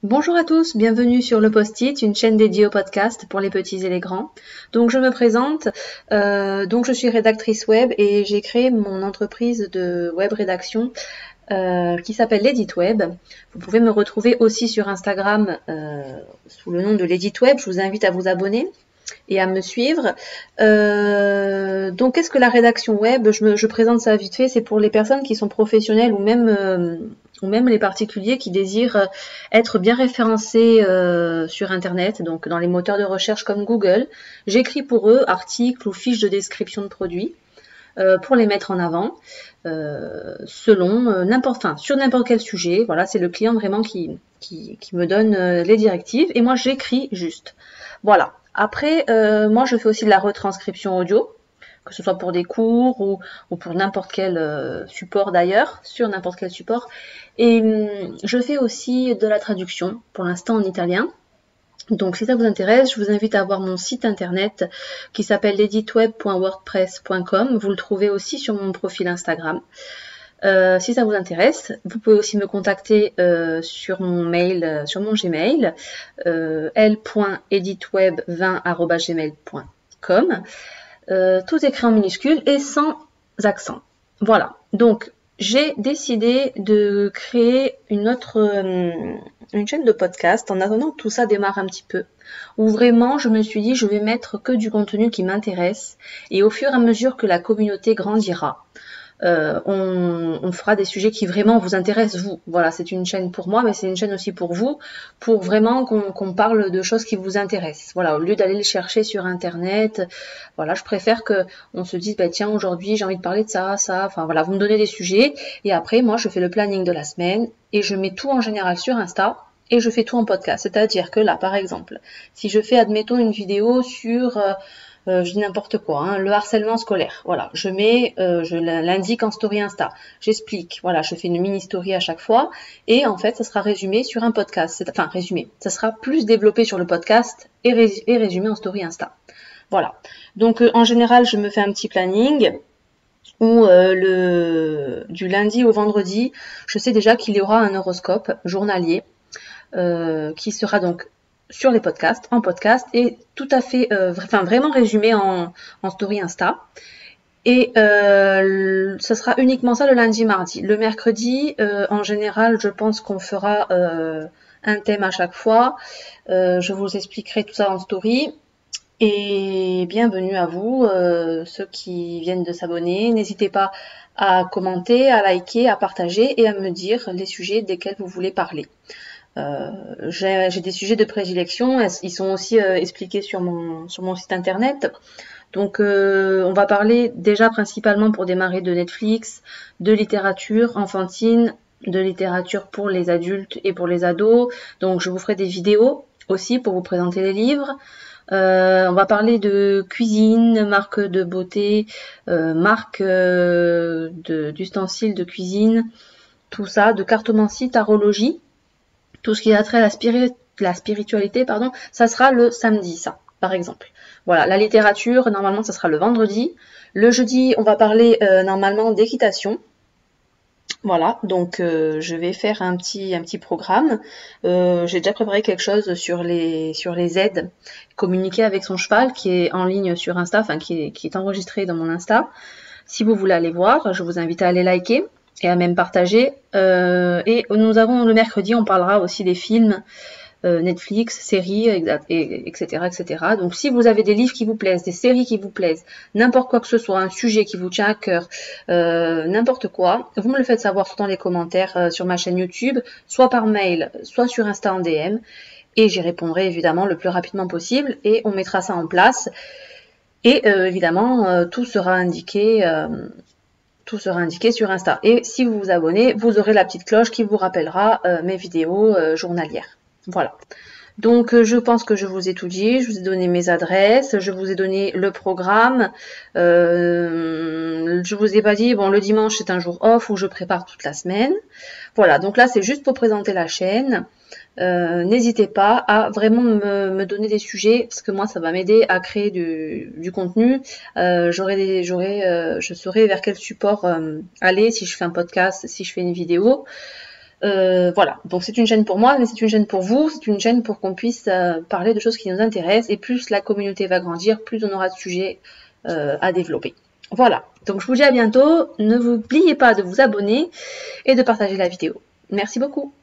Bonjour à tous, bienvenue sur le Post-it, une chaîne dédiée au podcast pour les petits et les grands. Donc je me présente, je suis rédactrice web et j'ai créé mon entreprise de web rédaction qui s'appelle l'Edit Web. Vous pouvez me retrouver aussi sur Instagram sous le nom de l'Edit Web. Je vous invite à vous abonner et à me suivre. Donc qu'est-ce que la rédaction web? Je présente ça vite fait, c'est pour les personnes qui sont professionnelles ou même les particuliers qui désirent être bien référencés sur Internet, donc dans les moteurs de recherche comme Google. J'écris pour eux articles ou fiches de description de produits pour les mettre en avant sur n'importe quel sujet. Voilà, c'est le client vraiment qui me donne les directives et moi j'écris juste. Voilà. Après, moi je fais aussi de la retranscription audio, que ce soit pour des cours ou pour n'importe quel support d'ailleurs, sur n'importe quel support. Et je fais aussi de la traduction, pour l'instant en italien. Donc si ça vous intéresse, je vous invite à voir mon site internet qui s'appelle editweb.wordpress.com. Vous le trouvez aussi sur mon profil Instagram. Si ça vous intéresse, vous pouvez aussi me contacter sur mon mail, sur mon Gmail, l.editweb20@gmail.com. Tout écrit en minuscules et sans accent. Voilà. Donc j'ai décidé de créer une chaîne de podcast en attendant que tout ça démarre un petit peu, où vraiment je me suis dit je vais mettre que du contenu qui m'intéresse et au fur et à mesure que la communauté grandira, on fera des sujets qui vraiment vous intéressent vous. Voilà, c'est une chaîne pour moi, mais c'est une chaîne aussi pour vous, pour vraiment qu'on parle de choses qui vous intéressent. Voilà, au lieu d'aller les chercher sur Internet, voilà, je préfère que on se dise, bah, tiens, aujourd'hui j'ai envie de parler de ça, ça. Enfin voilà, vous me donnez des sujets et après moi je fais le planning de la semaine et je mets tout en général sur Insta. Et je fais tout en podcast. C'est-à-dire que là, par exemple, si je fais, admettons, une vidéo sur je dis n'importe quoi, hein, le harcèlement scolaire. Voilà, je l'indique en story Insta. J'explique. Voilà, je fais une mini story à chaque fois. Et en fait, ça sera résumé sur un podcast. Enfin, résumé. Ça sera plus développé sur le podcast et résumé en story Insta. Voilà. Donc, en général, je me fais un petit planning où du lundi au vendredi, je sais déjà qu'il y aura un horoscope journalier qui sera donc sur les podcasts, en podcast, et tout à fait, vraiment résumé en story Insta. Et ce sera uniquement ça le lundi, mardi. Le mercredi, en général, je pense qu'on fera un thème à chaque fois. Je vous expliquerai tout ça en story. Et bienvenue à vous, ceux qui viennent de s'abonner. N'hésitez pas à commenter, à liker, à partager et à me dire les sujets desquels vous voulez parler. J'ai des sujets de prédilection, ils sont aussi expliqués sur mon site internet. Donc on va parler déjà principalement pour démarrer de Netflix, de littérature enfantine, de littérature pour les adultes et pour les ados. Donc je vous ferai des vidéos aussi pour vous présenter les livres. On va parler de cuisine, marque de beauté, marque d'ustensiles de cuisine, tout ça, de cartomancie, tarologie. Tout ce qui a trait à la spiritualité, ça sera le samedi, ça, par exemple. Voilà, la littérature, normalement, ça sera le vendredi. Le jeudi, on va parler normalement d'équitation. Voilà, donc je vais faire un petit programme. J'ai déjà préparé quelque chose sur les aides, communiquer avec son cheval, qui est en ligne sur Insta, enfin qui est enregistré dans mon Insta. Si vous voulez aller voir, je vous invite à aller liker et à même partager. Et nous avons le mercredi, on parlera aussi des films, Netflix, séries, etc., etc. Donc si vous avez des livres qui vous plaisent, des séries qui vous plaisent, n'importe quoi que ce soit, un sujet qui vous tient à cœur, n'importe quoi, vous me le faites savoir soit dans les commentaires sur ma chaîne YouTube, soit par mail, soit sur Insta en DM, et j'y répondrai évidemment le plus rapidement possible, et on mettra ça en place. Et évidemment, tout sera indiqué sur Insta. Et si vous vous abonnez, vous aurez la petite cloche qui vous rappellera mes vidéos journalières. Voilà. Donc je pense que je vous ai tout dit, je vous ai donné mes adresses, je vous ai donné le programme, je vous ai pas dit, bon le dimanche c'est un jour off où je prépare toute la semaine. Voilà, donc là c'est juste pour présenter la chaîne. N'hésitez pas à vraiment me donner des sujets parce que moi ça va m'aider à créer du contenu. Je saurai vers quel support aller si je fais un podcast, si je fais une vidéo. Voilà, donc c'est une chaîne pour moi, mais c'est une chaîne pour vous, c'est une chaîne pour qu'on puisse parler de choses qui nous intéressent, et plus la communauté va grandir, plus on aura de sujets à développer. Voilà, donc je vous dis à bientôt, ne vous oubliez pas de vous abonner et de partager la vidéo. Merci beaucoup.